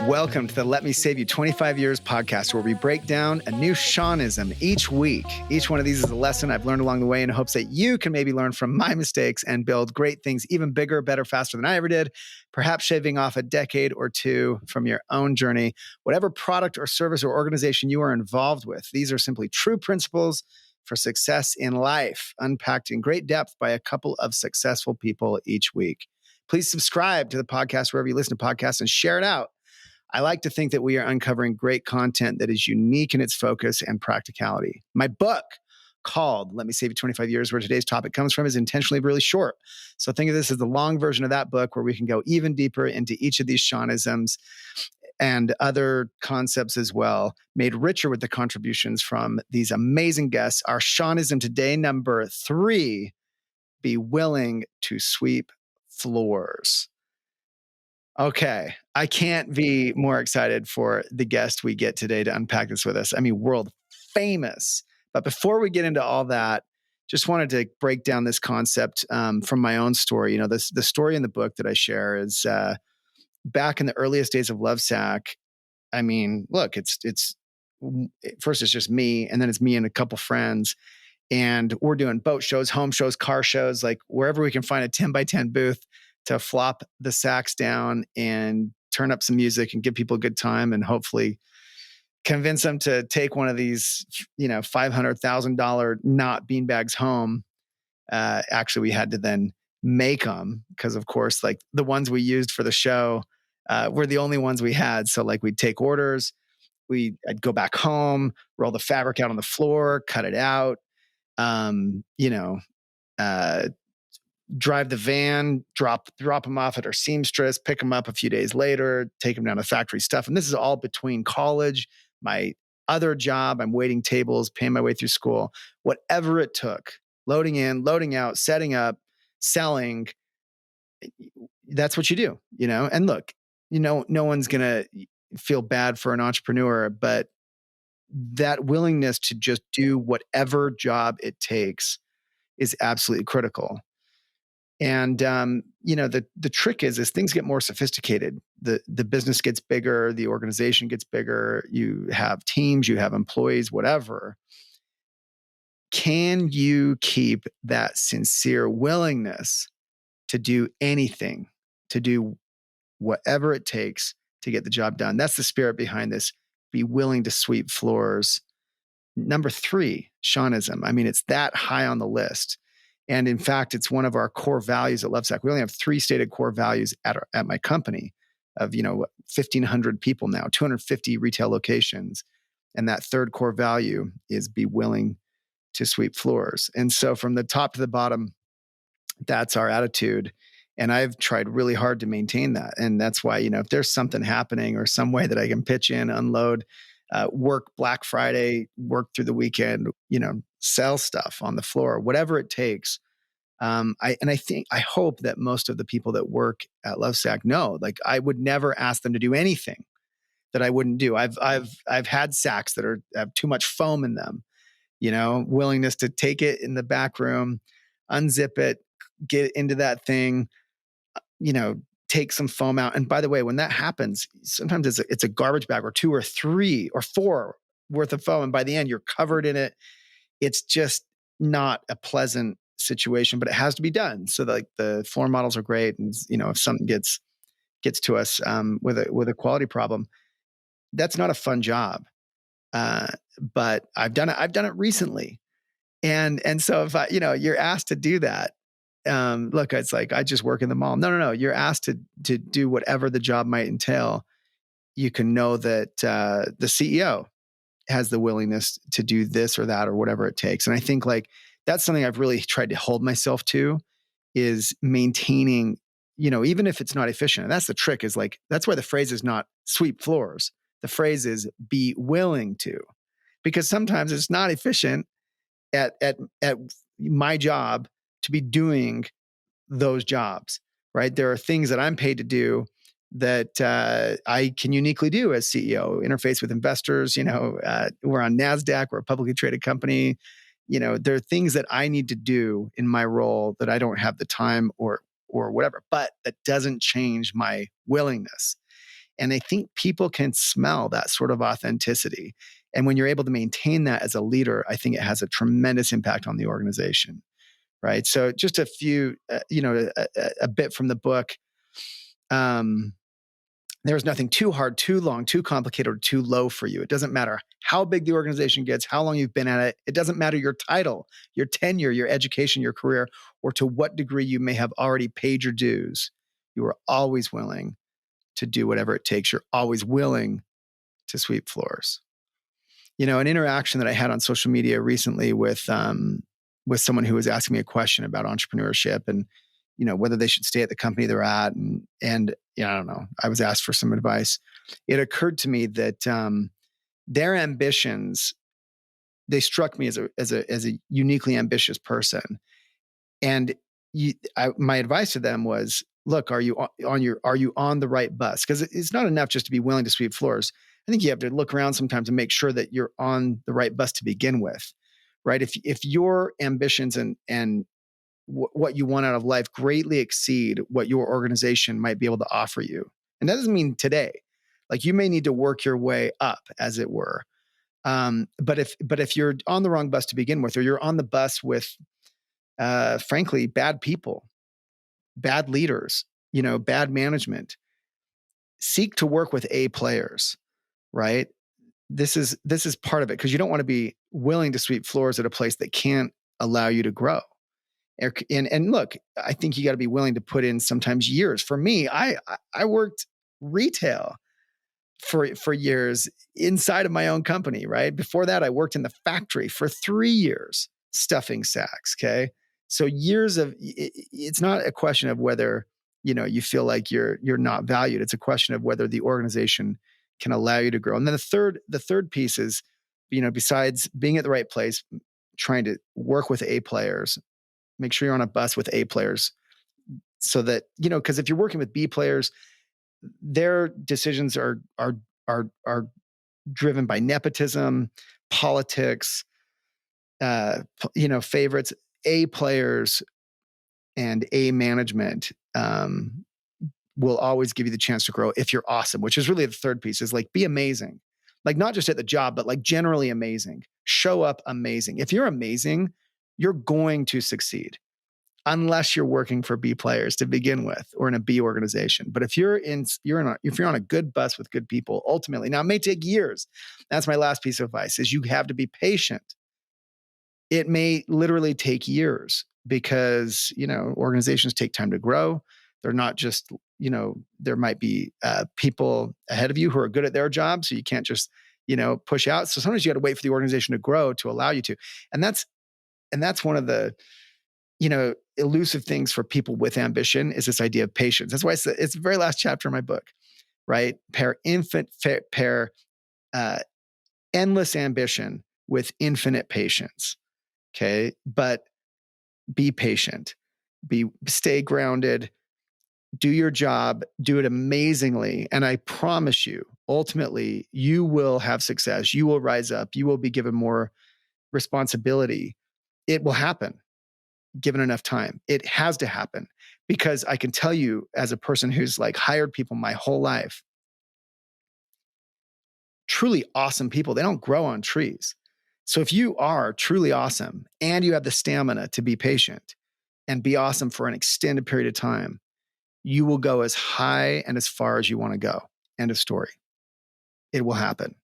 Welcome to the Let Me Save You 25 Years podcast, where we break down a new Shawnism each week. Each one of these is a lesson I've learned along the way in hopes that you can maybe learn from my mistakes and build great things even bigger, better, faster than I ever did, perhaps shaving off a decade or two from your own journey. Whatever product or service or organization you are involved with, these are simply true principles for success in life, unpacked in great depth by a couple of successful people each week. Please subscribe to the podcast wherever you listen to podcasts and share it out. I like to think that we are uncovering great content that is unique in its focus and practicality. My book, called Let Me Save You 25 Years, where today's topic comes from, is intentionally really short. So think of this as the long version of that book, where we can go even deeper into each of these Shawnisms and other concepts as well, made richer with the contributions from these amazing guests. Our Shawnism today, number 3, be willing to sweep floors. Okay, I can't be more excited for the guest we get today to unpack this with us. I mean, world famous. But before we get into all that, just wanted to break down this concept from my own story. You know, the story in the book that I share is back in the earliest days of Lovesac. I mean, look, it's first it's just me, and then it's me and a couple friends, and we're doing boat shows, home shows, car shows, like wherever we can find a 10 by 10 booth to flop the sacks down and turn up some music and give people a good time, and hopefully convince them to take one of these, $500,000 not beanbags home. Actually, we had to then make them because, of course, like the ones we used for the show were the only ones we had. So like we'd take orders, I'd go back home, roll the fabric out on the floor, cut it out, drive the van, drop them off at our seamstress, pick them up a few days later, take them down to factory stuff. And this is all between college, my other job, I'm waiting tables, paying my way through school, whatever it took, loading in, loading out, setting up, selling. That's what you do, And look, no one's going to feel bad for an entrepreneur, but that willingness to just do whatever job it takes is absolutely critical. And, the trick is as things get more sophisticated, the business gets bigger, the organization gets bigger, you have teams, you have employees, whatever. Can you keep that sincere willingness to do anything, to do whatever it takes to get the job done? That's the spirit behind this. Be willing to sweep floors. Number 3, Shawnism. I mean, it's that high on the list. And in fact, it's one of our core values at Lovesac. We only have 3 stated core values at my company of, 1,500 people now, 250 retail locations. And that third core value is be willing to sweep floors. And so from the top to the bottom, that's our attitude. And I've tried really hard to maintain that. And that's why, if there's something happening or some way that I can pitch in, unload, work Black Friday, work through the weekend, sell stuff on the floor, whatever it takes. I hope that most of the people that work at Lovesac know, like I would never ask them to do anything that I wouldn't do. I've had sacks that have too much foam in them, willingness to take it in the back room, unzip it, get into that thing, take some foam out. And by the way, when that happens, sometimes it's a garbage bag or 2 or 3 or 4 worth of foam. And by the end, you're covered in it. It's just not a pleasant situation, but it has to be done. So like the floor models are great. And, if something gets to us with a quality problem, that's not a fun job. But I've done it recently. And so if you're asked to do that, look, it's like, I just work in the mall. No. You're asked to do whatever the job might entail. You can know that the CEO has the willingness to do this or that or whatever it takes. And I think like that's something I've really tried to hold myself to, is maintaining, even if it's not efficient. And that's the trick, is like, that's why the phrase is not sweep floors. The phrase is be willing to, because sometimes it's not efficient at my job to be doing those jobs, right? There are things that I'm paid to do that I can uniquely do as CEO, interface with investors. We're on NASDAQ, we're a publicly traded company. There are things that I need to do in my role that I don't have the time or or whatever, but that doesn't change my willingness. And I think people can smell that sort of authenticity. And when you're able to maintain that as a leader, I think it has a tremendous impact on the organization. Right. So just a few, a bit from the book. There's nothing too hard, too long, too complicated, or too low for you. It doesn't matter how big the organization gets, how long you've been at it. It doesn't matter your title, your tenure, your education, your career, or to what degree you may have already paid your dues. You are always willing to do whatever it takes. You're always willing to sweep floors. An interaction that I had on social media recently with someone who was asking me a question about entrepreneurship and, whether they should stay at the company they're at. And I don't know, I was asked for some advice. It occurred to me that their ambitions, they struck me as a uniquely ambitious person. And my advice to them was, look, are you on the right bus? Because it's not enough just to be willing to sweep floors. I think you have to look around sometimes and make sure that you're on the right bus to begin with, right? If your ambitions and what you want out of life greatly exceed what your organization might be able to offer you, and that doesn't mean today. Like, you may need to work your way up, as it were. But if you're on the wrong bus to begin with, or you're on the bus with, frankly, bad people, bad leaders, bad management, seek to work with A players, right? This is part of it, because you don't want to be willing to sweep floors at a place that can't allow you to grow. And look, I think you got to be willing to put in sometimes years. For me, I worked retail for years inside of my own company, right? Before that, I worked in the factory for 3 years stuffing sacks. Okay. So years of, it's not a question of whether, you feel like you're not valued. It's a question of whether the organization can allow you to grow. And then the third piece is, besides being at the right place, trying to work with A players, make sure you're on a bus with A players, so that, because if you're working with B players, their decisions are driven by nepotism, politics, favorites. A players and A management will always give you the chance to grow if you're awesome, which is really the third piece, is like, be amazing. Like, not just at the job, but like generally amazing. Show up amazing. If you're amazing, you're going to succeed, unless you're working for B players to begin with, or in a B organization. But if you're on a good bus with good people, ultimately, now it may take years. That's my last piece of advice, is you have to be patient. It may literally take years, because, organizations take time to grow. They're not just, there might be people ahead of you who are good at their job. So you can't just, push out. So sometimes you got to wait for the organization to grow to allow you to. And that's one of the, elusive things for people with ambition, is this idea of patience. That's why it's the very last chapter in my book, right? Pair endless ambition with infinite patience. Okay. But be patient, stay grounded, do your job, do it amazingly. And I promise you, ultimately, you will have success. You will rise up. You will be given more responsibility. It will happen, given enough time. It has to happen, because I can tell you, as a person who's like hired people my whole life, truly awesome people, they don't grow on trees. So if you are truly awesome and you have the stamina to be patient and be awesome for an extended period of time, you will go as high and as far as you want to go. End of story. It will happen.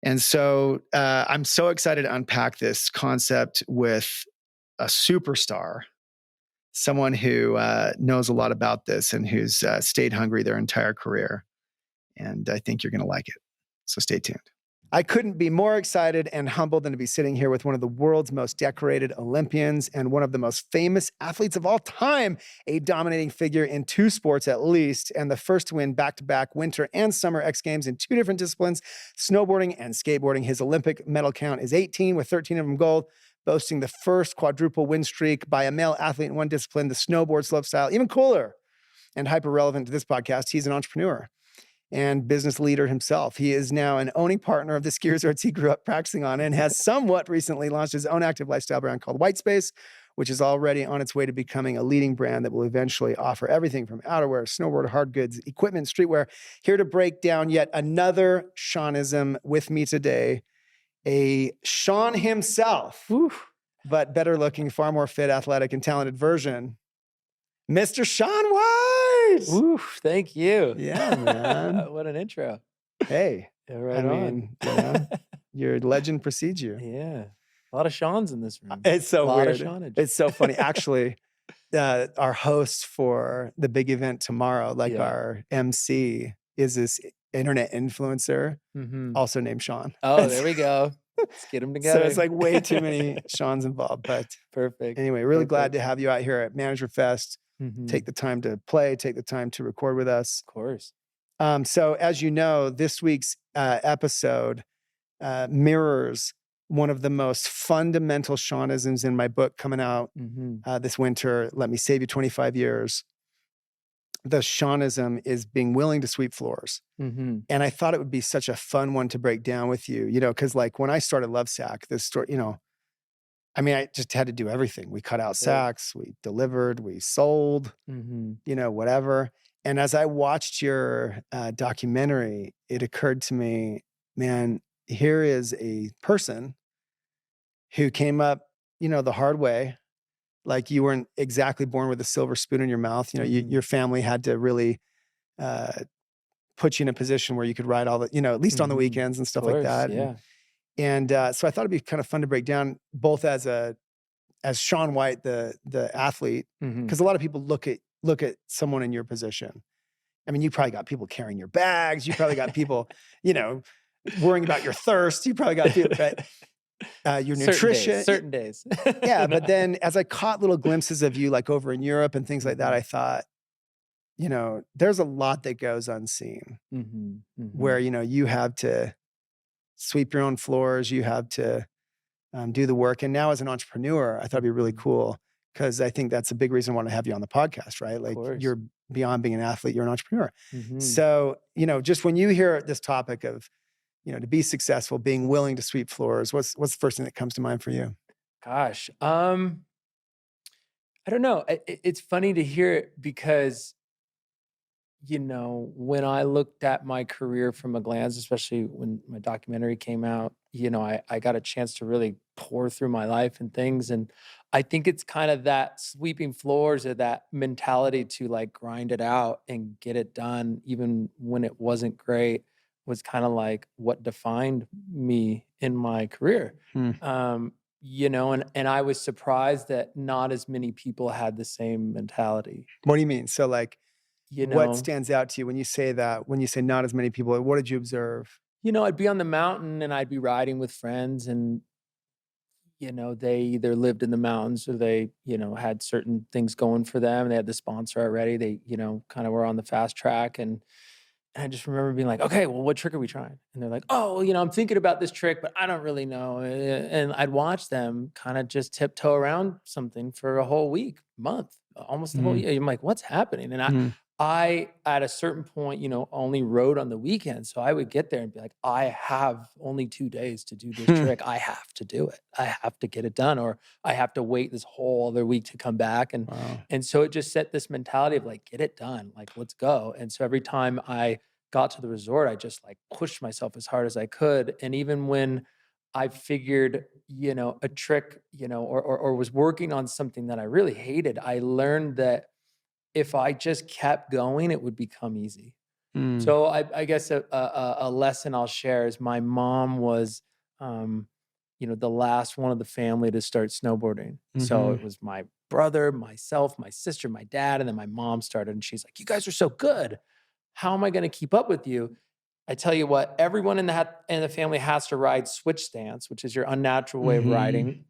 And so I'm so excited to unpack this concept with a superstar, someone who knows a lot about this and who's stayed hungry their entire career. And I think you're going to like it. So stay tuned. I couldn't be more excited and humbled than to be sitting here with one of the world's most decorated Olympians and one of the most famous athletes of all time, a dominating figure in 2 sports at least, and the first to win back-to-back winter and summer X Games in 2 different disciplines, snowboarding and skateboarding. His Olympic medal count is 18, with 13 of them gold, boasting the first quadruple win streak by a male athlete in one discipline, the snowboard slopestyle. Even cooler and hyper-relevant to this podcast, he's an entrepreneur and business leader himself. He is now an owning partner of the ski resorts he grew up practicing on, and has somewhat recently launched his own active lifestyle brand called Whitespace, which is already on its way to becoming a leading brand that will eventually offer everything from outerwear, snowboard, hard goods, equipment, streetwear. Here to break down yet another Shawnism with me today, a Shaun himself, but better looking, far more fit, athletic, and talented version, Mr. Shaun White. Oof, thank you. Yeah, man. What an intro. Hey, Yeah, right on. Your legend precedes you. Yeah. A lot of Shauns in this room. It's so a weird. Lot of Shaunage. It's so funny. Actually, our host for the big event tomorrow, like our MC, is this internet influencer, also named Shaun. Oh, there we go. Let's get them together. So it's like way too many Shauns involved. But perfect. Anyway, really glad to have you out here at Manager Fest. Take the time to play, take the time to record with us. Of course. So as you know, this week's episode mirrors one of the most fundamental Shawnisms in my book coming out this winter. Let me save you 25 years. The Shawnism is being willing to sweep floors. And I thought it would be such a fun one to break down with you, because like when I started Lovesac, this story, I just had to do everything. We cut out sacks, we delivered, we sold, whatever. And as I watched your documentary, it occurred to me, man, here is a person who came up, the hard way. Like you weren't exactly born with a silver spoon in your mouth. Your family had to really put you in a position where you could ride all the, at least on the weekends and stuff like that. Yeah. And so I thought it'd be kind of fun to break down both as Shaun White, the athlete, because a lot of people look at someone in your position. I mean, you probably got people carrying your bags. You probably got people, worrying about your thirst. You probably got people, your nutrition. Certain days. Yeah, but then as I caught little glimpses of you, like over in Europe and things like that, I thought, there's a lot that goes unseen, where you have to sweep your own floors. You have to do the work. And now as an entrepreneur, I thought it'd be really cool because I think that's a big reason I want to have you on the podcast, right? Like you're beyond being an athlete, you're an entrepreneur. So, just when you hear this topic of, to be successful, being willing to sweep floors, what's the first thing that comes to mind for you? Gosh, I don't know. It's funny to hear it because, when I looked at my career from a glance, especially when my documentary came out, I got a chance to really pour through my life and things. And I think it's kind of that sweeping floors or that mentality to like grind it out and get it done, even when it wasn't great, was kind of like what defined me in my career. And I was surprised that not as many people had the same mentality. What do you mean? So like, what stands out to you when you say that, when you say not as many people, what did you observe? I'd be on the mountain and I'd be riding with friends and, they either lived in the mountains or they, had certain things going for them. They had the sponsor already. They, kind of were on the fast track. And I just remember being like, okay, well, what trick are we trying? And they're like, oh, I'm thinking about this trick, but I don't really know. And I'd watch them kind of just tiptoe around something for a whole week, month, almost the whole year. I'm like, what's happening? And I, at a certain point, only rode on the weekends. So I would get there and be like, I have only 2 days to do this trick. I have to do it. I have to get it done, or I have to wait this whole other week to come back. And so it just set this mentality of like, get it done. Like, let's go. And so every time I got to the resort, I just like pushed myself as hard as I could. And even when I figured, a trick, or was working on something that I really hated, I learned that if I just kept going, it would become easy. So I guess a lesson I'll share is my mom was, the last one of the family to start snowboarding. So it was my brother, myself, my sister, my dad, and then my mom started. And she's like, you guys are so good. How am I going to keep up with you? I tell you what, everyone in the family has to ride switch stance, which is your unnatural way of riding,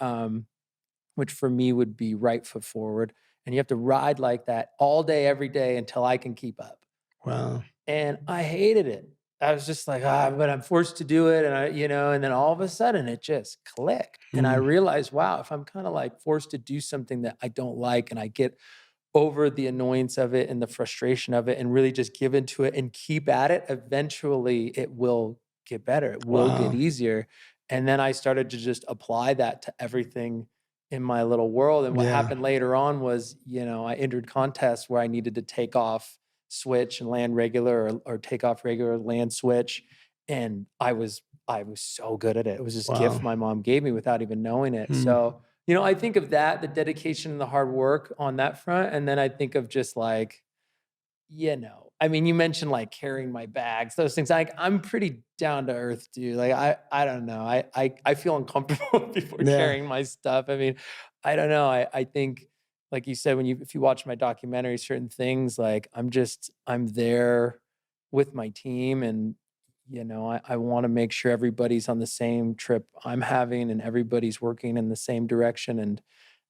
which for me would be right foot forward. And you have to ride like that all day, every day until I can keep up. Wow. And I hated it. I was just like, but I'm forced to do it. And and then all of a sudden it just clicked. And I realized, wow, if I'm kind of like forced to do something that I don't like and I get over the annoyance of it and the frustration of it and really just give into it and keep at it, eventually it will get better. It will get easier. And then I started to just apply that to everything in my little world. And what Yeah. happened later on was, you know, I entered contests where I needed to take off switch and land regular, or take off regular, land switch. And I was so good at it. It was this gift Wow. my mom gave me without even knowing it. Mm. So, you know, I think of that, the dedication and the hard work on that front. And then I think of just like, you know, I mean, you mentioned like carrying my bags, those things. Like, I'm pretty down to earth, dude. Like, I don't know. I feel uncomfortable with people Yeah. carrying my stuff. I mean, I don't know. I think, like you said, if you watch my documentary, certain things, like I'm there with my team, and you know, I want to make sure everybody's on the same trip I'm having, and everybody's working in the same direction,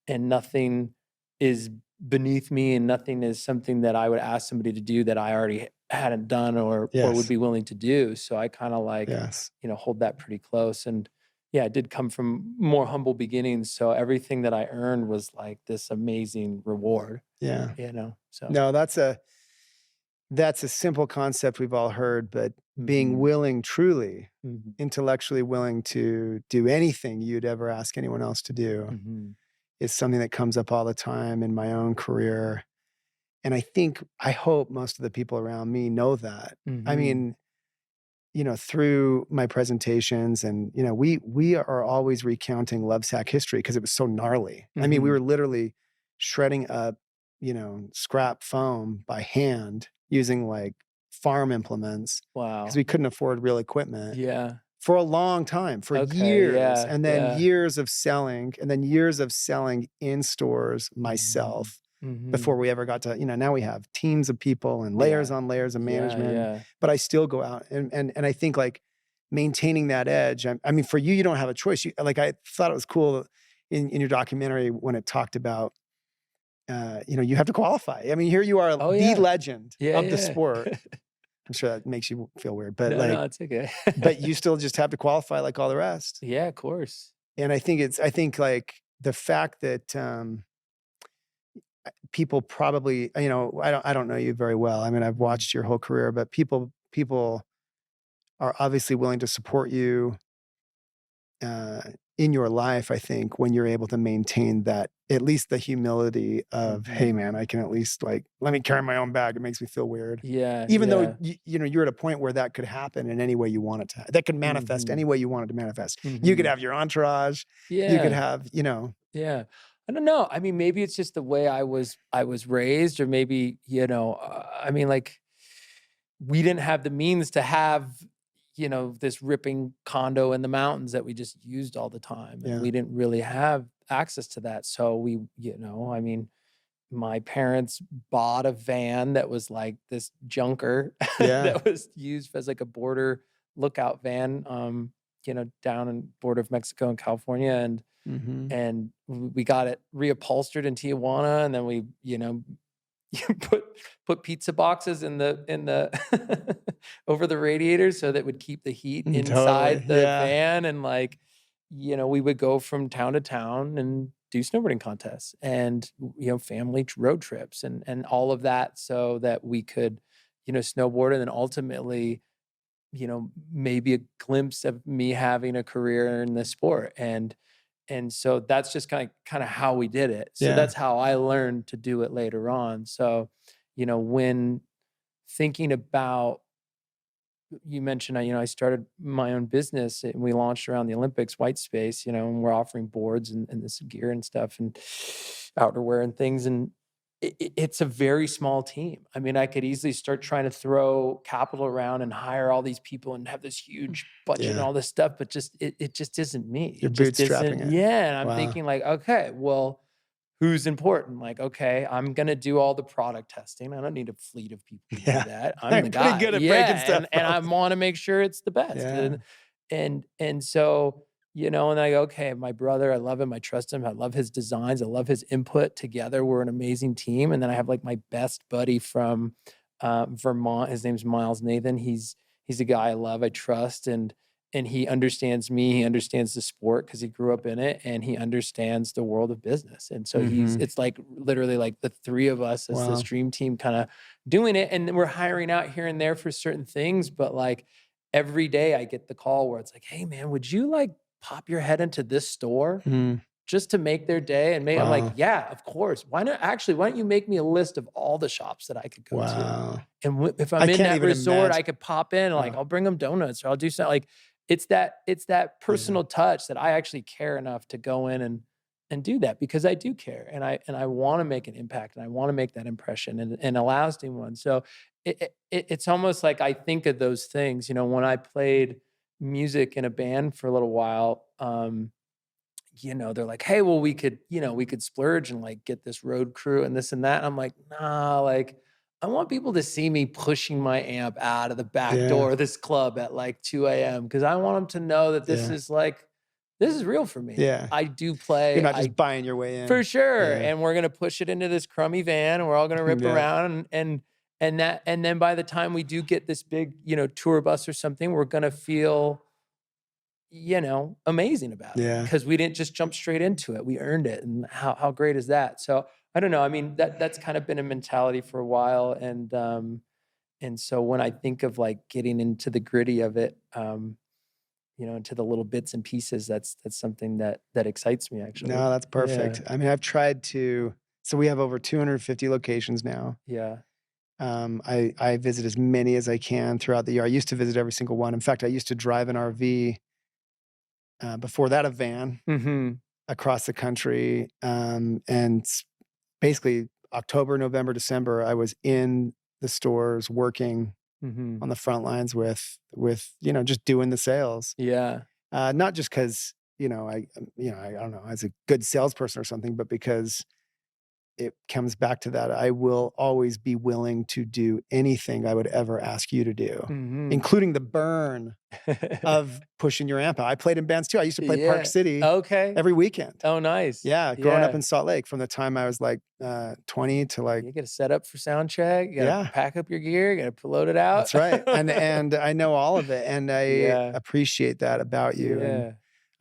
and nothing is beneath me, and nothing is something that I would ask somebody to do that I already hadn't done, or would Yes. be willing to do. So I kind of like, Yes. you know, hold that pretty close. And yeah, I did come from more humble beginnings. So everything that I earned was like this amazing reward, Yeah. you know? So No, that's a simple concept we've all heard, but being mhm, willing, truly, mhm, intellectually willing to do anything you'd ever ask anyone else to do mhm, is something that comes up all the time in my own career. And I hope most of the people around me know that. I mhm. mean, through my presentations and, we are always recounting Lovesack history because it was so gnarly. I mean, we Mhm. were literally shredding up, scrap foam by hand using like farm implements because Wow. we couldn't afford real equipment Yeah. for a long time, for Okay. years, Yeah. and then Yeah. years of selling, and then years of selling in stores Mhm. myself before Mhm. we ever got to, now we have teams of people and layers Yeah. on layers of Yeah. management, Yeah. but I still go out and I think like maintaining that edge. I mean, for you, you don't have a choice. Like I thought it was cool in your documentary when it talked about, you have to qualify. I mean, here you are, Oh, the yeah. legend Yeah. of the Yeah. sport. I'm sure that makes you feel weird, but No, like, no, it's okay. but you still just have to qualify like all the rest. Yeah, of course. And I think like the fact that, people probably, I don't know you very well. I mean, I've Mhm. watched your whole career, but people are obviously willing to support you, uh, in your life, I think, when you're able to maintain that, at least the humility of, "Hey, Mhm. man, I can at least, like, let me carry my own bag. It makes me feel weird." Yeah. Even though, Yeah. you're at a point where that could happen in any way you want it to, that could manifest any Mhm. way you want it to manifest. You could Mhm. have your entourage, you could Yeah. have, Yeah. I don't know. I mean, maybe it's just the way I was raised, or maybe, you know, I mean, like, we didn't have the means to have, you know, this ripping condo in the mountains that we just used all the time, and yeah, we didn't really have access to that. So we, you know, I mean, my parents bought a van that was like this junker yeah, that was used as like a border lookout van, you know, down in border of Mexico and California, mhm, and we got it reupholstered in Tijuana, and then we, you know, put pizza boxes in the over the radiators so that would keep the heat totally, inside the yeah, van. And like, you know, we would go from town to town and do snowboarding contests, and you know, family road trips, and all of that, so that we could, you know, snowboard. And then ultimately, you know, maybe a glimpse of me having a career in the sport. And so that's just kind of how we did it. So yeah, that's how I learned to do it later on. So, you know, when thinking about, you mentioned, you know, I started my own business, and we launched around the Olympics, Whitespace, you know, and we're offering boards and this gear and stuff, and outerwear and things. And it's a very small team. I mean, I could easily start trying to throw capital around and hire all these people and have this huge budget and yeah. all this stuff, but it just isn't me. You're It just bootstrapping isn't. it. Yeah. And I'm Wow. thinking like, okay, well, who's important? Like, okay, I'm gonna do all the product testing. I don't need a fleet of people to do Yeah. that. I'm the I'm pretty guy. good at breaking Yeah, stuff and I open. wanna make sure it's the best. Yeah. And so, you know, and I go, okay, my brother, I love him, I trust him, I love his designs, I love his input. Together, we're an amazing team. And then I have like my best buddy from Vermont. His name's Miles Nathan. He's a guy I love, I trust, and he understands me, he understands the sport because he grew up in it, and he understands the world of business. And so Mhm. it's like literally like the three of us as this Wow. dream team kind of doing it. And we're hiring out here and there for certain things, but like every day I get the call where it's like, hey man, would you like pop your head into this store? Mm. just to make their day and I'm like, Wow. yeah, of course. Why don't you make me a list of all the shops that I could go to? Wow. And if I I'm in can't that even resort, imagine. I could pop in, like, Oh, I'll bring them donuts or I'll do something. Like, it's that yeah. personal touch that I actually care enough to go in and do that because I do care and I want to make an impact and I want to make that impression and a lasting one. So it's almost like I think of those things, you know, when I played music in a band for a little while, you know, they're like, hey, well, we could splurge and like get this road crew and this and that. And I'm like, nah, like I want people to see me pushing my amp out of the back Yeah. door of this club at like 2 a.m. because I want them to know that this Yeah. is like, this is real for me. Yeah. I do You're play, not just buying your way for in. sure. Yeah. And we're gonna push it into this crummy van and we're all gonna rip Yeah. around and then by the time we do get this big, you know, tour bus or something, we're gonna feel, you know, amazing about it Yeah. because we didn't just jump straight into it. We earned it. And how great is that? So I don't know. I mean, that's kind of been a mentality for a while. And so when I think of like getting into the gritty of it, you know, into the little bits and pieces, that's something that excites me actually. No, that's Yeah. perfect. I mean, I've tried to, so we have over 250 locations now. Yeah. I visit as many as I can throughout the year. I used to visit every single one. In fact, I used to drive an RV, before that, a van Mm-hmm. across the country. Basically October, November, December, I was in the stores working Mm-hmm. on the front lines you know, just doing the sales. Yeah. Not just because, you know, I don't know, as a good salesperson or something, but because it comes back to that. I will always be willing to do anything I would ever ask you to do, Mm-hmm. including the burn of pushing your amp out. I played in bands too. I used to play Park Yeah. City Okay. every weekend. Oh, nice. Yeah, growing up Yeah. in Salt Lake from the time I was like 20 to like, You gotta set up for sound check. You gotta yeah, pack up your gear. You gotta load it out. that's right. And I know all of it, and I Yeah. appreciate that about you. And Yeah.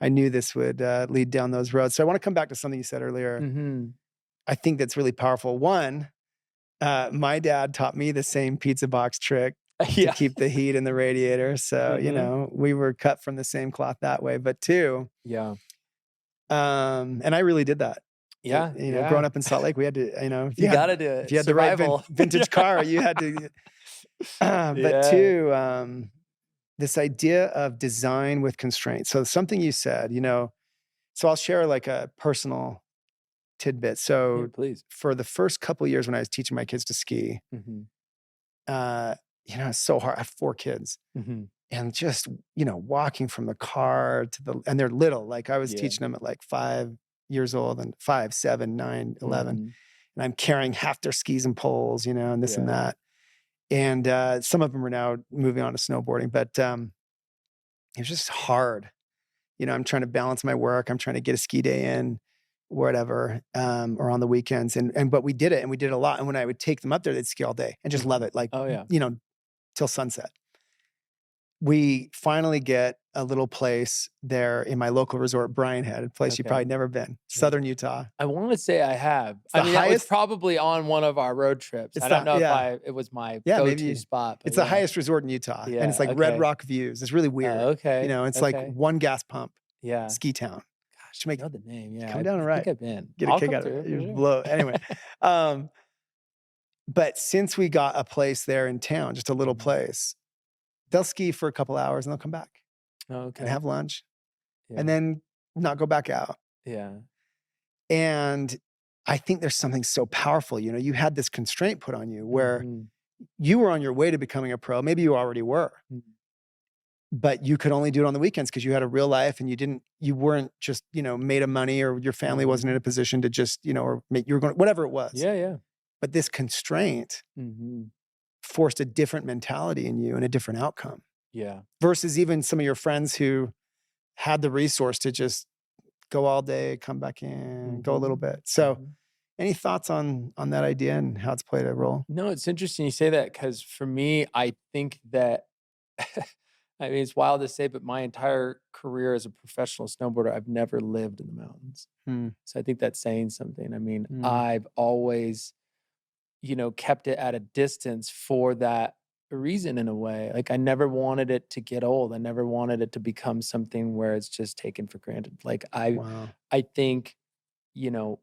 I knew this would lead down those roads. So I want to come back to something you said earlier. Mhm. I think that's really powerful. One, my dad taught me the same pizza box trick to Yeah. keep the heat in the radiator. So, you Mhm. know, we were cut from the same cloth that way. But two, Yeah. and I really did that. Yeah. You know, growing Yeah. up in Salt Lake, we had to, you know, You gotta do if it. you had the right Survival. vintage car, you had to. But Yeah. two, this idea of design with constraints. So something you said, you know, so I'll share like a personal tidbit. Yeah, So please. for the first couple of years when I was teaching my kids to ski, Mhm. uh, you know, it's so hard. I have 4 kids. Mhm. And just, you know, walking from the car and they're little. Like I was Yeah. teaching them at like 5 years old and 5, 7, 9, 11. Mhm. And I'm carrying half their skis and poles, you know, and this and Yeah. that. And some of them are now moving on to snowboarding, but it was just hard. You know, I'm trying to balance my work. I'm trying to get a ski day in, whatever, or on the weekends. But we did it, and we did it a lot. And when I would take them up there, they'd ski all day and just love it, like, Oh, yeah. you know, till sunset. We finally get a little place there in my local resort, Bryan Head, a place you've Okay. probably never been, Southern Utah. I wanna say I have. the I mean, that was highest- probably on one of our road trips. It's I don't the know if yeah. it was my Yeah, maybe go-to spot, but it's the yeah. highest resort in Utah, and it's Yeah, like red okay. rock views. It's really weird. Oh, okay. You know, it's like Okay. one gas pump, Yeah. ski town. Gosh, To make I know the name. Yeah. come down and I think ride. I've been. Get a I'll kick come out of through it. for You sure. blow anyway. um, but since we got a place there in town, just a little Mhm. place, they'll ski for a couple hours and they'll come back Oh, and okay. have lunch Yeah. and then not go back out. Yeah. And I think there's something so powerful. You know, you had this constraint put on you where Mhm. you were on your way to becoming a pro. Maybe you already were, Mhm. but you could only do it on the weekends because you had a real life and you weren't just, you know, made of money, or your family wasn't in a position to just, you know, or make, you were going, whatever it was. Yeah, yeah. But this constraint Mhm. forced a different mentality in you and a different outcome Yeah. versus even some of your friends who had the resource to just go all day, come back in, go a little bit. So Mhm. any thoughts on that idea and how it's played a role? No, it's interesting you say that because for me, I think that I mean, it's wild to say, but my entire career as a professional snowboarder, I've never lived in the mountains. Hmm. So I think that's saying something. I mean, Mm. I've always, you know, kept it at a distance for that a reason in a way. Like I never wanted it to get old. I never wanted it to become something where it's just taken for granted. Like Wow. I think, you know,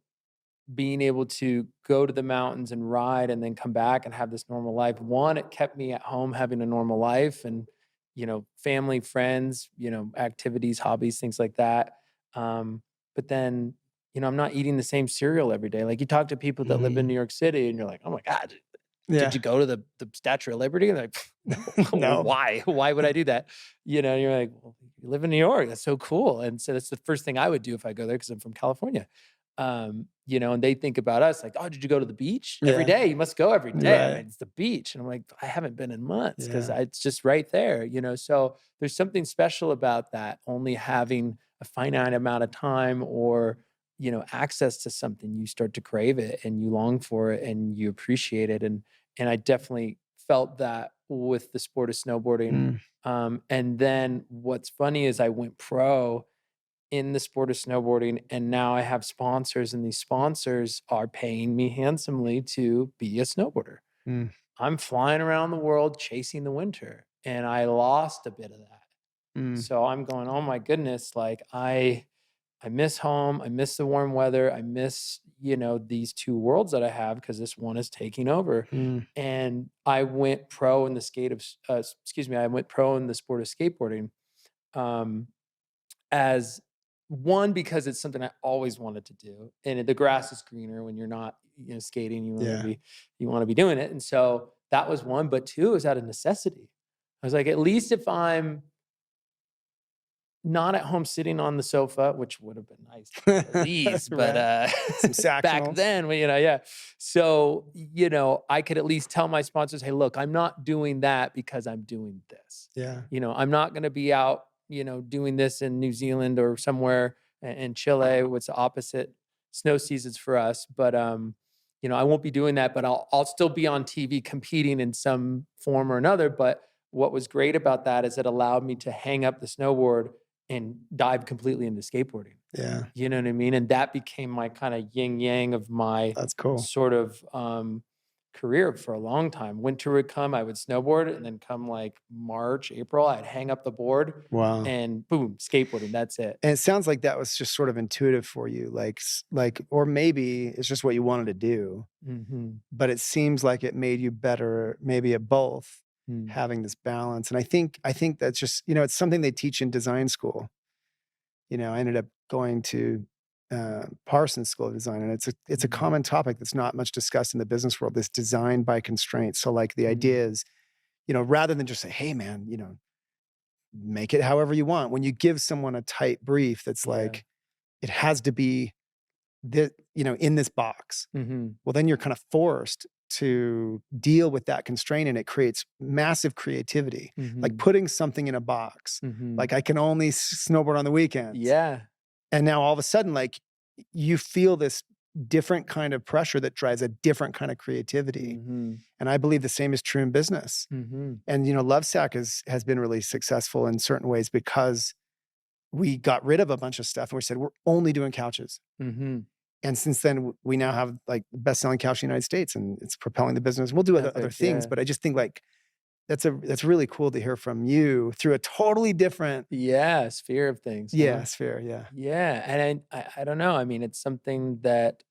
being able to go to the mountains and ride and then come back and have this normal life. One, it kept me at home having a normal life and, you know, family, friends, you know, activities, hobbies, things like that. But then, you know, I'm not eating the same cereal every day. Like you talk to people that live in Mhm. New York City and you're like, oh my God, did Yeah. you go to the Statue of Liberty? And they're like, No. why? Why would I do that? You know, you're like, well, you live in New York. That's so cool. And so that's the first thing I would do if I go there because I'm from California. You know, and they think about us like, oh, did you go to the beach every Yeah. day? You must go every day. I Right. mean, it's the beach. And I'm like, I haven't been in months because Yeah. it's just right there, you know. So there's something special about that, only having a finite amount of time or, you know, access to something. You start to crave it and you long for it and you appreciate it. And I definitely felt that with the sport of snowboarding. Mm. And then what's funny is I went pro in the sport of snowboarding and now I have sponsors and these sponsors are paying me handsomely to be a snowboarder. Mm. I'm flying around the world chasing the winter and I lost a bit of that. Mm. So I'm going, "Oh my goodness, like I miss home, I miss the warm weather, I miss, you know, these two worlds that I have because this one is taking over." Mm. And I went pro in the I went pro in the sport of skateboarding. Um as one because it's something I always wanted to do, and the grass is greener when you're not, you know, skating. Yeah. You want to be doing it, and so that was one. But two is out of necessity. I was like, at least if I'm not at home sitting on the sofa, which would have been nice to do at least, but Right. Some back Sactionals. then, well, you know, yeah. So, you know, I could at least tell my sponsors, hey, look, I'm not doing that because I'm doing this. Yeah. You know, I'm not going to be out, you know, doing this in New Zealand or somewhere in Chile, what's the opposite snow seasons for us. But you know, I won't be doing that, but I'll still be on TV competing in some form or another. But what was great about that is it allowed me to hang up the snowboard and dive completely into skateboarding. Yeah. You know what I mean? And that became my kind of yin yang of my That's cool. sort of career for a long time. Winter would come, I would snowboard, and then come like March, April, I'd hang up the board Wow. and boom, skateboarding. That's it. And it sounds like that was just sort of intuitive for you, like, or maybe it's just what you wanted to do, Mm-hmm. but it seems like it made you better, maybe at both, Mm. having this balance. And I think that's just, you know, it's something they teach in design school. You know, I ended up going to Parsons School of Design, and it's a Mm. common topic that's not much discussed in the business world. This design by constraint. So, like, the Mm. idea is, you know, rather than just say, "Hey, man, you know, make it however you want." When you give someone a tight brief, that's Yeah. like, it has to be the, you know, in this box. Mm-hmm. Well, then you're kind of forced to deal with that constraint, and it creates massive creativity. Mm-hmm. Like putting something in a box. Mm-hmm. Like, I can only snowboard on the weekends. Yeah. And now all of a sudden, like, you feel this different kind of pressure that drives a different kind of creativity. Mm-hmm. And I believe the same is true in business. Mm-hmm. And, you know, Lovesac has been really successful in certain ways because we got rid of a bunch of stuff and we said, we're only doing couches. Mm-hmm. And since then, we now have like the best-selling couch in the United States, and it's propelling the business. We'll do other Epic, things, yeah. but I just think like that's really cool to hear from you through a totally different, Yeah, sphere of things, huh? sphere. Yeah. Yeah, and I don't know. I mean, it's something that,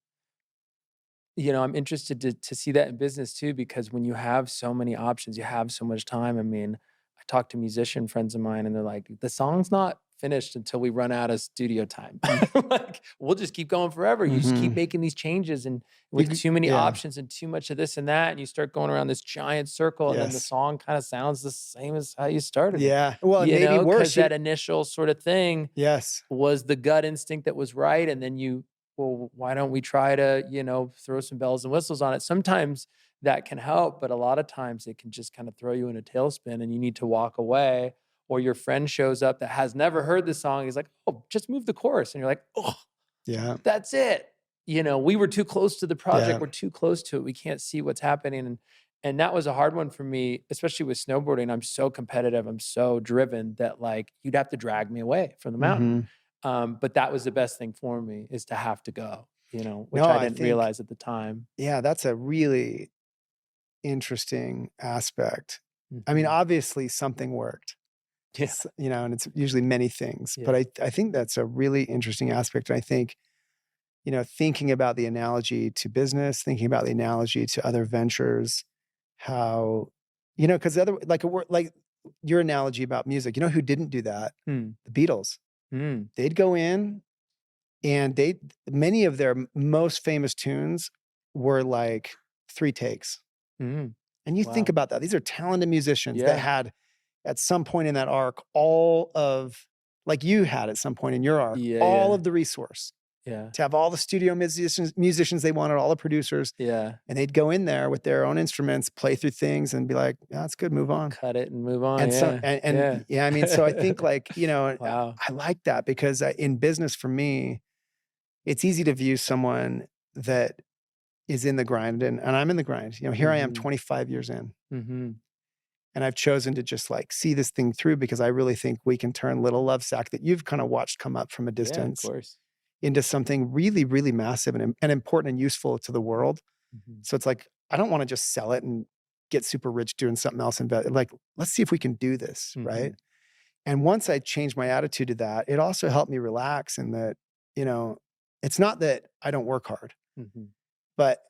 you know, I'm interested to see that in business too, because when you have so many options, you have so much time. I mean, I talk to musician friends of mine, and they're like, "The song's not finished until we run out of studio time." Like, we'll just keep going forever. You just keep Mhm. making these changes, and with too many Yeah. options and too much of this and that, and you start going around this giant circle, and then the Yes. song kind of sounds the same as how you started it. Yeah. Well, and You maybe know, because worse. that initial sort of thing Yes. was the gut instinct that was right, and then you, well, why don't we try to, you know, throw some bells and whistles on it? Sometimes that can help, but a lot of times it can just kind of throw you in a tailspin and you need to walk away. Or your friend shows up that has never heard the song. He's like, oh, just move the chorus. And you're like, oh, Yeah. that's it. You know, we were too close to the project. Yeah. We're too close to it. We can't see what's happening. And that was a hard one for me, especially with snowboarding. I'm so competitive. I'm so driven that like you'd have to drag me away from the mountain. Mhm. But that was the best thing for me, is to have to go, you know, which No, I I didn't think, realize at the time. yeah, that's a really interesting aspect. I mean, Mhm. obviously something worked, Yeah. and it's usually many things, but Yeah. I think that's a really interesting aspect. And I think, thinking about the analogy to business, thinking about the analogy to other ventures, how, because like your analogy about music, who didn't do that? Mm. The Beatles. Mm. They'd go in and many of their most famous tunes were like 3 takes. Mm. And you think Wow. about that. These are talented musicians that Yeah. had at some point in that arc all of, like you had at some point in your arc, Yeah, all yeah. of the resource Yeah. to have all the studio musicians they wanted, all the producers, Yeah. and they'd go in there with their own instruments, play through things and be like, "Yeah, that's good, move on." Cut it and move on, And so yeah. and Yeah. yeah, I mean, so I think like, Wow. I like that because, in business for me, it's easy to view someone that is in the grind and I'm in the grind. Here I am Mhm. 25 years in. Mhm. And I've chosen to just like see this thing through because I really think we can turn Little Love Sack that you've kind of watched come up from a Yeah, of distance course. into something really, really massive and important and useful to the world. Mhm. So it's like, I don't want to just sell it and get super rich doing something else. Like, let's see if we can do this. Right. Mhm. And once I changed my attitude to that, it also helped me relax in that, you know, it's not that I don't work hard, Mhm. but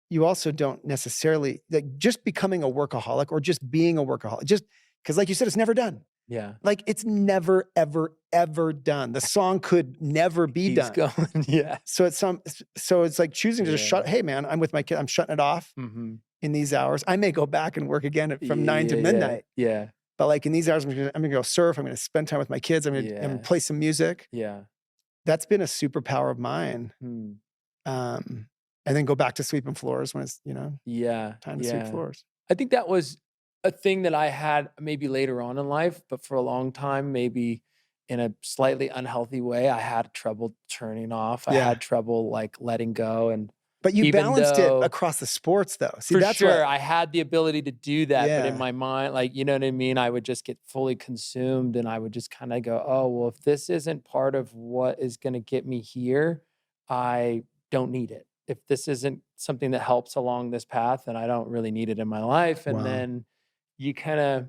you also don't necessarily like just becoming a workaholic or just being a workaholic, just because, like you said, it's never done. Yeah. Like, it's never, ever, ever done. The song could never It be keeps done. going. Yeah. So it's like choosing to just Yeah. "Hey, man, I'm with my kid. I'm shutting it off Mhm. in these hours." I may go back and work again from 9 to Yeah, yeah. midnight, Yeah. but, like, in these hours, I'm gonna go surf. I'm gonna spend time with my kids. I'm gonna Yeah. play some music. Yeah. That's been a superpower of mine. Mm. Um, and then go back to sweeping floors when it's, Yeah. time to sweep Yeah. floors. I think that was a thing that I had maybe later on in life, but for a long time, maybe in a slightly unhealthy way, I had trouble turning off. I Yeah. had trouble like letting go. And But you even balanced it though across the sports, though. See, for that's what sure I had the ability to do that, but in yeah. my mind, like, you know what I mean? I would just get fully consumed and I would just kind of go, oh, well, if this isn't part of what is going to get me here, I don't need it. If this isn't something that helps along this path, then I don't really need it in my life. And Wow. then you kind of,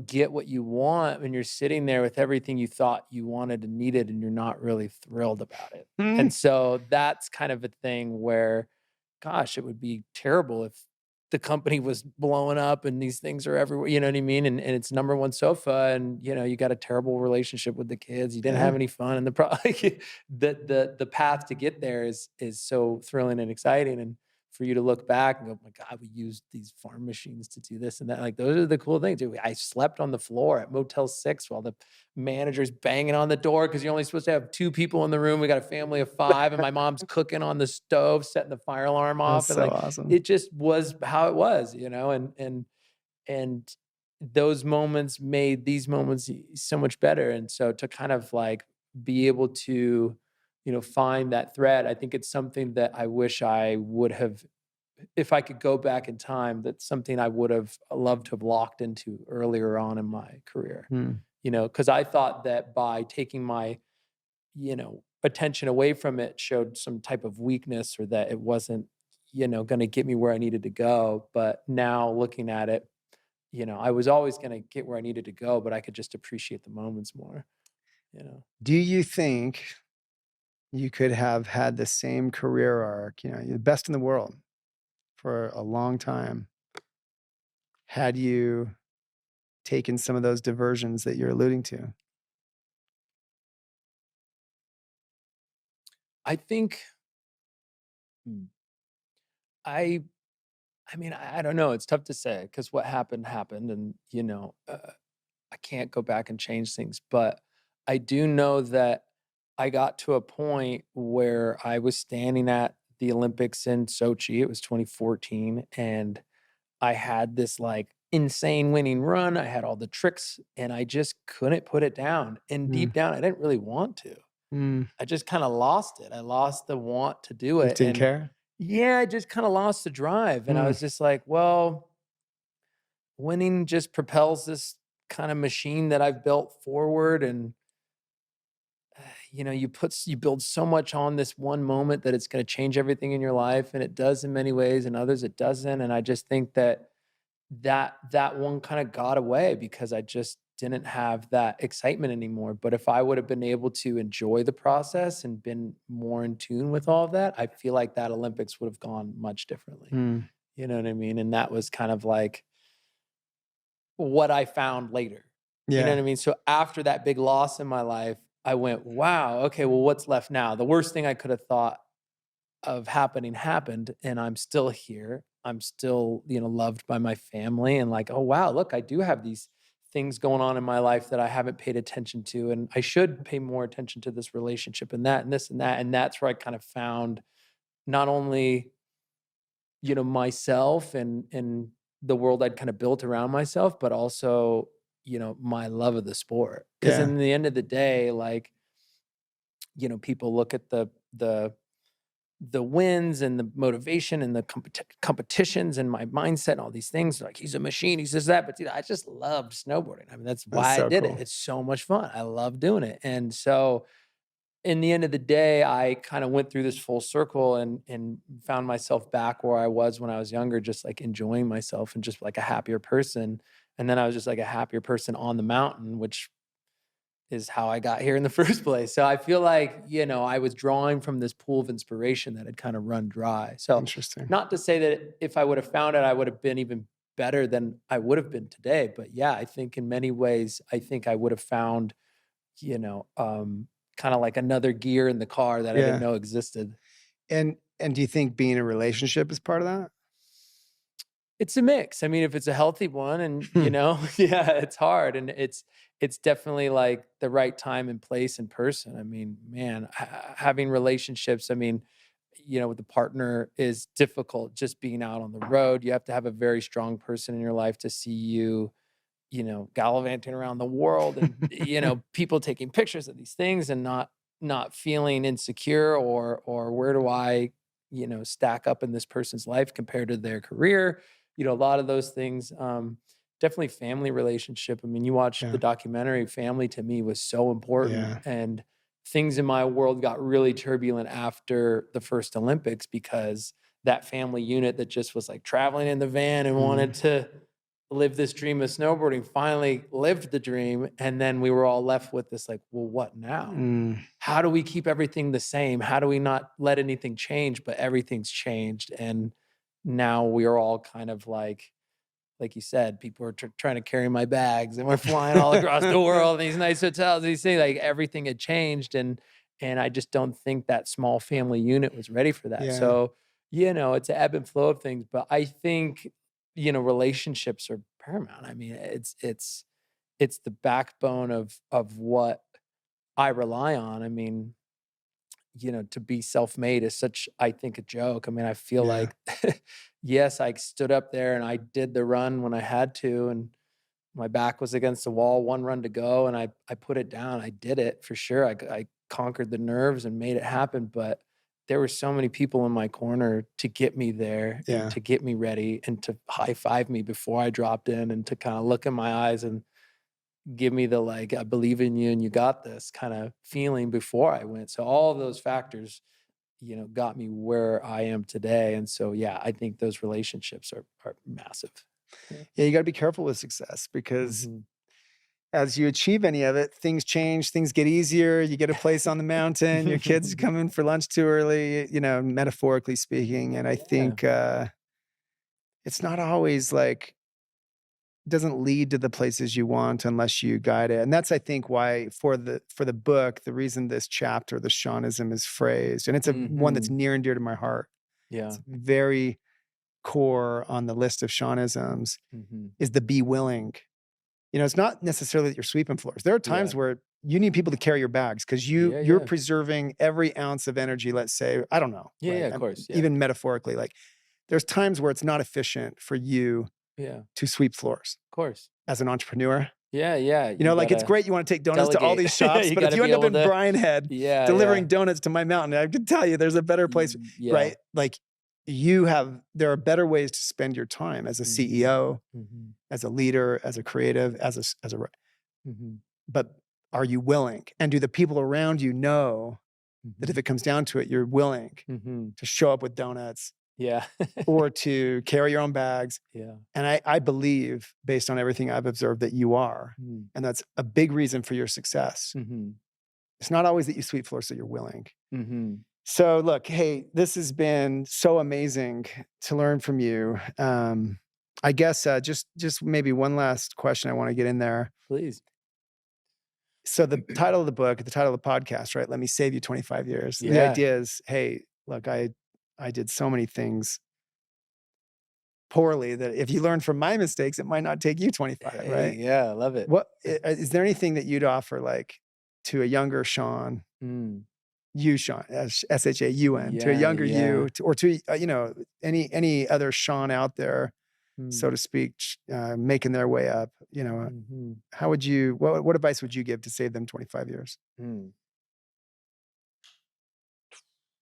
get what you want when you're sitting there with everything you thought you wanted and needed, and you're not really thrilled about it. Mm. And so that's kind of a thing where, gosh, it would be terrible if the company was blowing up and these things are everywhere, you know what I mean? And it's number one sofa, and you got a terrible relationship with the kids. You didn't have Yeah. any fun, and the path to get there is so thrilling and exciting. And for you to look back and go, my God, we used these farm machines to do this and that. Like, those are the cool things. Dude, I slept on the floor at Motel 6 while the manager's banging on the door because you're only supposed to have 2 people in the room. We got a family of 5, and my mom's cooking on the stove, setting the fire alarm That's off. And so like, awesome. it just was how it was, and those moments made these moments so much better. And so to kind of like be able to, find that thread, I think it's something that I wish I would have, if I could go back in time, that's something I would have loved to have locked into earlier on in my career. Mm. Because I thought that by taking my, attention away from it showed some type of weakness, or that it wasn't, going to get me where I needed to go. But now looking at it, I was always going to get where I needed to go, but I could just appreciate the moments more, you know. Do you think you could have had the same career arc, you're the best in the world for a long time, had you taken some of those diversions that you're alluding to? I think hmm, I I mean, I don't know. It's tough to say because what happened happened, and I can't go back and change things. But I do know that I got to a point where I was standing at the Olympics in Sochi. It was 2014, and I had this like insane winning run. I had all the tricks, and I just couldn't put it down. And Mm. deep down, I didn't really want to. Mm. I just kind of lost it. I lost the want to do You it, didn't and care? yeah, I just kind of lost the drive. And I Mm. was just like, well, winning just propels this kind of machine that I've built forward. And you build so much on this one moment that it's going to change everything in your life, and it does in many ways, and others it doesn't. And I just think that that one kind of got away because I just didn't have that excitement anymore. But if I would have been able to enjoy the process and been more in tune with all of that, I feel like that Olympics would have gone much differently. Mm. You know what I mean? And that was kind of like what I found later. You know Yeah. what I mean? So after that big loss in my life, I went, wow, okay, well, what's left now? The worst thing I could have thought of happening happened, and I'm still here. I'm still, loved by my family, and like, oh wow, look, I do have these things going on in my life that I haven't paid attention to, and I should pay more attention to this relationship and that and this and that. And that's where I kind of found not only, myself and the world I'd kind of built around myself, but also, my love of the sport. Because Yeah. in the end of the day, like, people look at the wins and the motivation and the competitions and my mindset and all these things. Like, he's a machine, he's just that. But dude, I just loved snowboarding. I mean, that's That's why I so did it. cool. It's so much fun. I love doing it. And so in the end of the day, I kind of went through this full circle and found myself back where I was when I was younger, just like enjoying myself and just like a happier person. And then I was just like a happier person on the mountain, which is how I got here in the first place. So I feel like, I was drawing from this pool of inspiration that had kind of run dry. So Interesting. not to say that if I would have found it, I would have been even better than I would have been today. But yeah, I think in many ways, I think I would have found, kind of like another gear in the car that I didn't Yeah. know existed. And do you think being in a relationship is part of that? It's a mix. I mean, if it's a healthy one and, Hmm. yeah, it's hard and it's definitely like the right time and place and person. I mean, man, having relationships, I mean, with a partner is difficult just being out on the road. You have to have a very strong person in your life to see you, gallivanting around the world and, people taking pictures of these things and not feeling insecure or where do I, stack up in this person's life compared to their career. A lot of those things. Definitely family relationship. I mean, you watch the Yeah. documentary, family to me was so important. Yeah. And things in my world got really turbulent after the first Olympics because that family unit that just was like traveling in the van and Mm. wanted to live this dream of snowboarding finally lived the dream. And then we were all left with this like, well, what now? Mm. How do we keep everything the same? How do we not let anything change? But everything's changed. And now we are all kind of like you said, people are trying to carry my bags and we're flying all across the world, these nice hotels, these things, like everything had changed. And I just don't think that small family unit was ready for that. Yeah. So, it's an ebb and flow of things, but I think, relationships are paramount. I mean, it's the backbone of what I rely on. I mean, to be self-made is such, I think, a joke. I mean, I feel Yeah. like, yes, I stood up there and I did the run when I had to, and my back was against the wall, one run to go, and I put it down. I did it for sure. I conquered the nerves and made it happen. But there were so many people in my corner to get me there and Yeah. to get me ready and to high five me before I dropped in and to kind of look in my eyes and give me the like, I believe in you and you got this kind of feeling before I went. So all of those factors, got me where I am today. And so, yeah, I think those relationships are massive. Yeah. Yeah, you gotta be careful with success because Mhm. as you achieve any of it, things change, things get easier, you get a place on the mountain, your kids come in for lunch too early, metaphorically speaking, and I Yeah. think, it's not always like doesn't lead to the places you want unless you guide it, and that's, I think, why for the book, the reason this chapter, the Shawnism, is phrased, and it's a one that's Mhm. near and dear to my heart. Yeah. It's very core on the list of Shawnisms, Mhm. is the be willing. It's not necessarily that you're sweeping floors. There are Yeah. times where you need people to carry your bags because Yeah, you're yeah. preserving every ounce of energy, let's say, I don't know, Yeah, right? yeah, of course, yeah. Even metaphorically, like there's times where it's not efficient for you Yeah, of to sweep floors course. as an entrepreneur. Yeah, yeah, you Like it's gotta great you want to take donuts to all delegate. these shops, You but if gotta you be end up able in to Bryan Head yeah, yeah. delivering donuts to my mountain, I can tell you there's a better place, Yeah. right? Like there are better ways to spend your time as a Mhm. CEO, Mhm. as a leader, as a creative, as a Mhm. but are you willing? And do the people around you know that if Mhm. it comes down to it, you're willing Mhm. to show up with donuts Yeah. or to carry your own bags. Yeah. And I believe, based on everything I've observed, that you are. Mm. And that's a big reason for your success. Mhm. It's not always that you sweep floors so you're willing. Mhm. So look, hey, this has been so amazing to learn from you. I guess just maybe one last question I want to get in there. Please. So the title of the book, the title of the podcast, right? Let me save you 25 years. And the Yeah. idea is, hey, look, I did so many things poorly that if you learn from my mistakes, it might not take you 25, Hey, right? yeah, I love it. What is there anything that you'd offer, like, to a younger Shaun, Mm. you Shaun, Shaun, to a Yeah, younger yeah. you, or to any other Shaun out there, Mm. so to speak, making their way up? Mhm. How would you? What advice would you give to save them 25 years, Mm.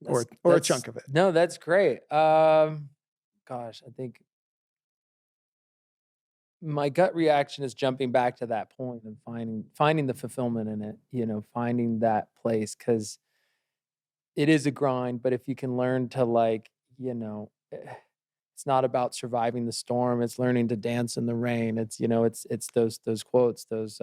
or a chunk of it? No, that's great. Gosh, I think my gut reaction is jumping back to that point and finding the fulfillment in it, finding that place, because it is a grind, but if you can learn to, like, it's not about surviving the storm, it's learning to dance in the rain. It's those quotes, those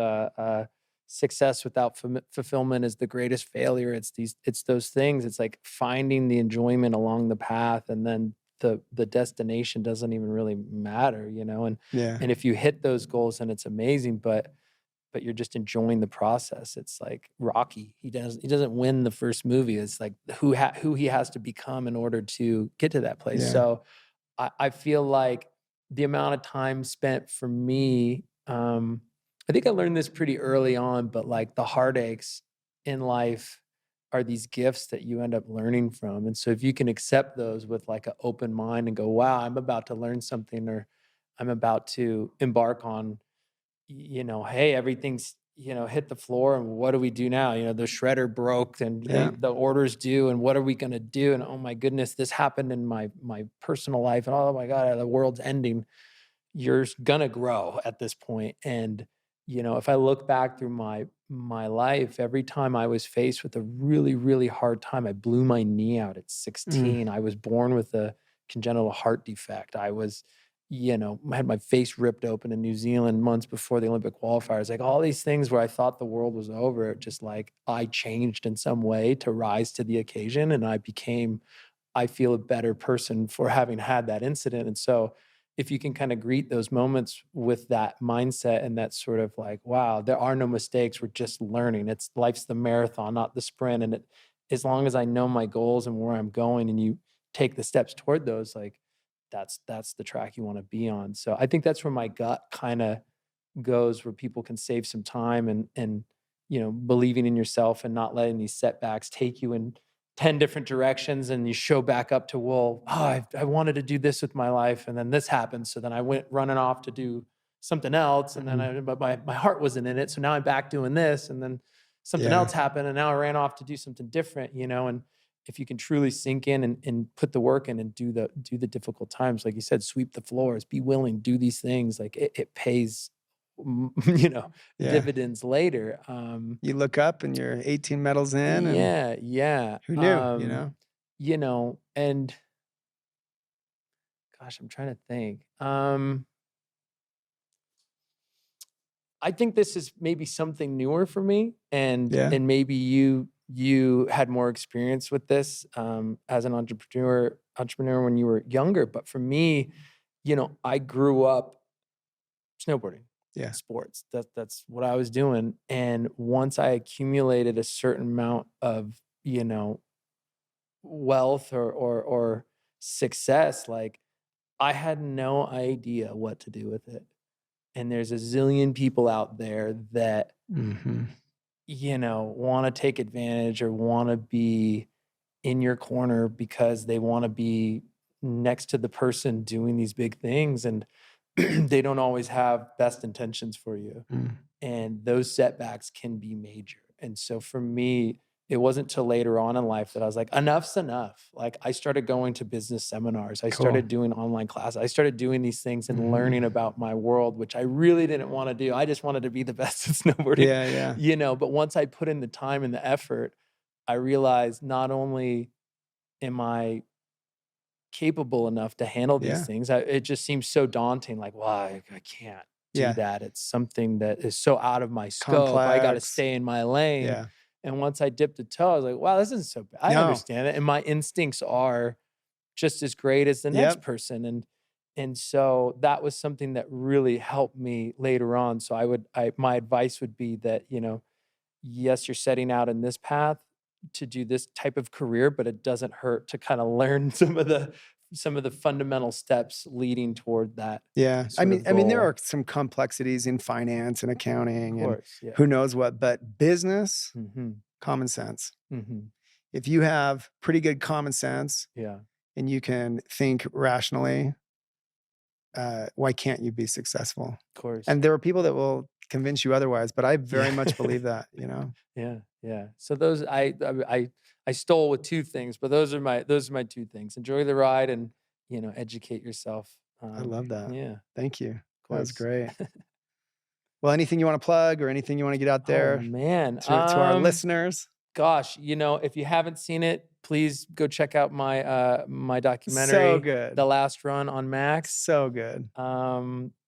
success without fulfillment is the greatest failure. It's those things. It's like finding the enjoyment along the path, and then the destination doesn't even really matter. Yeah, And if you hit those goals, then it's amazing, but you're just enjoying the process. It's like Rocky. He doesn't win the first movie. It's like who he has to become in order to get to that place. yeah, So I feel like the amount of time spent for me, I think I learned this pretty early on, but like the heartaches in life are these gifts that you end up learning from. And so if you can accept those with like an open mind and go, wow, I'm about to learn something, or I'm about to embark on, hey, everything's, hit the floor, and what do we do now? The shredder broke, and yeah. the orders due, and what are we going to do? And oh my goodness, this happened in my personal life, and oh my God, the world's ending. You're gonna grow at this point. And if I look back through my life, every time I was faced with a really, really hard time, I blew my knee out at Mm, 16. I was born with a congenital heart defect. I was, I had my face ripped open in New Zealand months before the Olympic qualifiers. Like all these things where I thought the world was over, just like I changed in some way to rise to the occasion, and I feel a better person for having had that incident. And so if you can kind of greet those moments with that mindset and that sort of like, wow, there are no mistakes. We're just learning. It's life's the marathon, not the sprint. And as long as I know my goals and where I'm going, and you take the steps toward those, like that's the track you want to be on. So I think that's where my gut kind of goes, where people can save some time, and believing in yourself and not letting these setbacks take you in 10 different directions, and you show back up to, well, I wanted to do this with my life, and then this happened, so then I went running off to do something else, and then mhm. but my heart wasn't in it, so now I'm back doing this, and then something Yeah, else happened, and now I ran off to do something different. And if you can truly sink in and put the work in and do the difficult times, like you said, sweep the floors, be willing, do these things, like it pays you know, yeah. dividends later. You look up and you're 18 medals in, and Yeah, yeah. who knew? And gosh, I'm trying to think. I think this is maybe something newer for me, and Yeah, maybe you had more experience with this as an entrepreneur when you were younger. But for me, I grew up snowboarding, yeah. sports. That's what I was doing. And once I accumulated a certain amount of, wealth or success, like I had no idea what to do with it. And there's a zillion people out there that, Mhm. want to take advantage or want to be in your corner because they want to be next to the person doing these big things, and they don't always have best intentions for you. Mm. And those setbacks can be major. And so for me, it wasn't till later on in life that I was like, enough's enough. Like I started going to business seminars. I Cool. started doing online classes. I started doing these things and learning Mhm. about my world, which I really didn't want to do. I just wanted to be the best at snowboarding, Yeah, yeah. but once I put in the time and the effort, I realized not only am I capable enough to handle these Yeah. things. It just seems so daunting. Like, why I can't do Yeah. that. It's something that is so out of my scope. I got to Complex. stay in my lane. Yeah. And once I dipped a toe, I was like, wow, this isn't so bad. I No. understand it. And my instincts are just as great as the next Yep. person. And so that was something that really helped me later on. So my advice would be that, yes, you're setting out in this path to do this type of career, but it doesn't hurt to kind of learn some of the fundamental steps leading toward that Yeah. I sort mean, of I mean, there goal. are some complexities in finance and Of accounting and course, yeah. who knows what, but business, Mhm, common sense. mhm. If you have pretty good common sense Yeah, and you can think rationally, why can't you be successful? of course. And there are people that will convince you otherwise, but I very Yeah. much believe that, you know? Yeah, yeah. So those I stole with two things, but those are my two things. Enjoy the ride and, educate yourself. I love that. Yeah, of Thank you. That was course. great. Well, anything you want to plug or anything you want to get out Oh there man. to our listeners? Gosh, if you haven't seen it, please go check out my So documentary, good. The Last Run on Max. So good.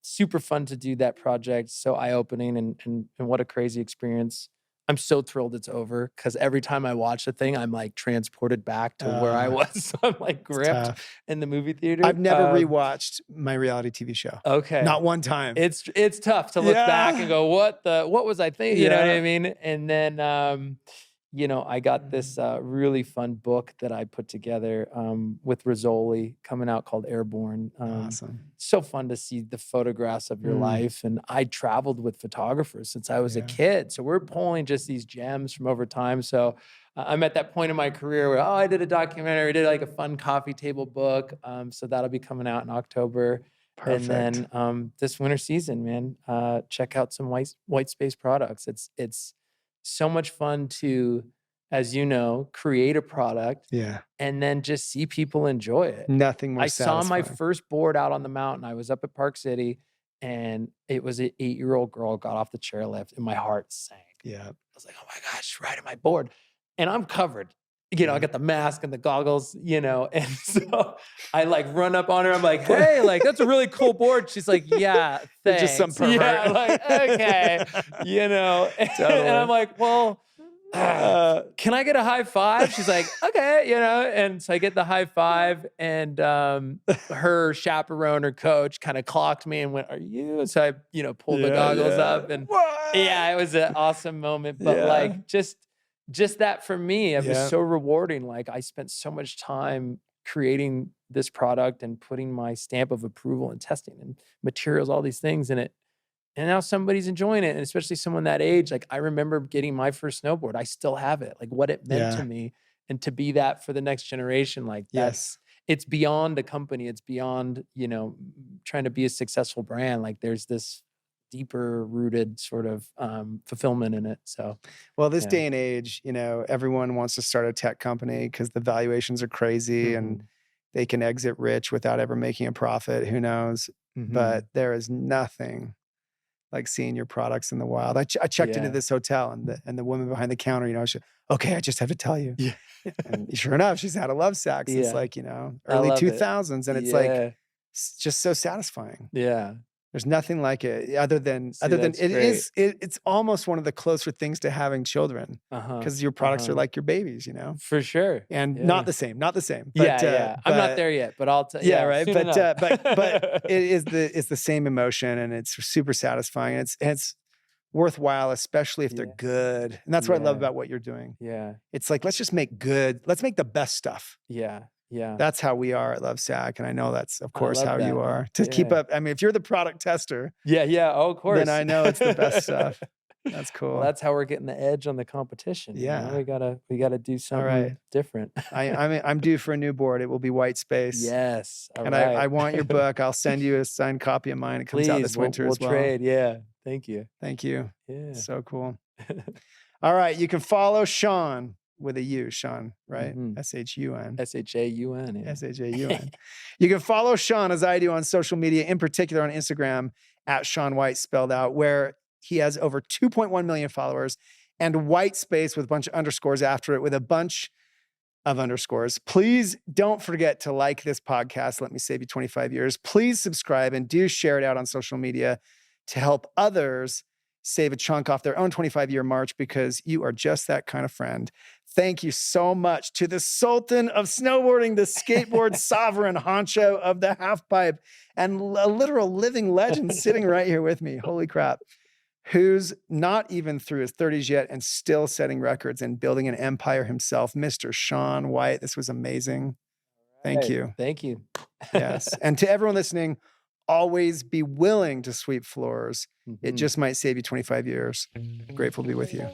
Super fun to do that project. So eye-opening and what a crazy experience. I'm so thrilled it's over because every time I watch the thing, I'm like transported back to where I was. So I'm like gripped Tough. in the movie theater. I've never rewatched my reality TV show. Okay. Not one time. It's tough to look back and go, what was I thinking? You know what I Yeah. mean? And then I got this really fun book that I put together with Rizzoli coming out called Airborne. Awesome. So fun to see the photographs of your life. And I traveled with photographers since I was a Yeah. kid. So we're pulling just these gems from over time. So I'm at that point in my career where, I did a documentary, I did like a fun coffee table book. So that'll be coming out in October. Perfect. And then this winter season, man, check out some Whitespace products. It's so much fun to, as you know, create a product Yeah. and then just see people enjoy it. Nothing more I saw my satisfying. first board out on the mountain. I was up at Park City and it was an 8-year-old girl got off the chairlift and my heart sank. Yeah. I was like, oh my gosh, she's riding my board. And I'm covered. I got the mask and the goggles, and so I like run up on her. I'm like, hey, like that's a really cool board. She's like, yeah, You're thanks. just some pervert. Yeah, I'm like, okay, and I'm like, well, can I get a high five? She's like, okay, and so I get the high five and her chaperone or coach kind of clocked me and went, are you? And so I, pulled the goggles up and yeah, it was an awesome moment, but like just that for me, it was so rewarding. Like I spent so much time creating this product and putting my stamp of approval and testing and materials, all these things in it. And now somebody's enjoying it. And especially someone that age, like I remember getting my first snowboard. I still have it, like what it meant to me. And to be that for the next generation, like it's beyond a company. It's beyond, trying to be a successful brand. Like there's this deeper rooted sort of fulfillment in it. So, well, this day and age, everyone wants to start a tech company because the valuations are crazy and they can exit rich without ever making a profit. Who knows? But there is nothing like seeing your products in the wild. I checked into this hotel and the woman behind the counter, she, okay, I just have to tell you. Yeah. And sure enough, she's had a love sack since like, early 2000s. And it's like, it's just so satisfying. Yeah. There's nothing like it other than it's almost one of the closer things to having children because your products are like your babies, For sure. And not the same. But, I'm not there yet, but I'll tell you. Yeah, right. But it's the same emotion and it's super satisfying. And it's worthwhile, especially if they're good. And that's what I love about what you're doing. Yeah. It's like, let's just make good. Let's make the best stuff. Yeah. Yeah. That's how we are at Lovesac. And I know that's, of course, how you are. To keep up. I mean, if you're the product tester. Yeah. Oh, of course. Then I know it's the best stuff. That's cool. Well, that's how we're getting the edge on the competition. Yeah. We gotta do something different. I'm due for a new board. It will be Whitespace. Yes. I want your book. I'll send you a signed copy of mine. It comes out this winter as well. We'll trade. Yeah. Thank you. Thank you. Yeah. So cool. All right. You can follow Shaun with a U, Shaun, right? S-H-U-N. S-H-A-U-N. Yeah. S-H-A-U-N. You can follow Shaun as I do on social media, in particular on Instagram at Shaun White spelled out, where he has over 2.1 million followers and Whitespace with a bunch of underscores after it with a bunch of underscores. Please don't forget to like this podcast. Let me save you 25 years. Please subscribe and do share it out on social media to help others save a chunk off their own 25-year march, because you are just that kind of friend. Thank you so much to the Sultan of snowboarding, the skateboard sovereign honcho of the half pipe, and a literal living legend sitting right here with me. Holy crap. Who's not even through his 30s yet and still setting records and building an empire himself, Mr. Shaun White. This was amazing. Thank you. Thank you. Yes. And to everyone listening, always be willing to sweep floors. It just might save you 25 years. Grateful to be with you.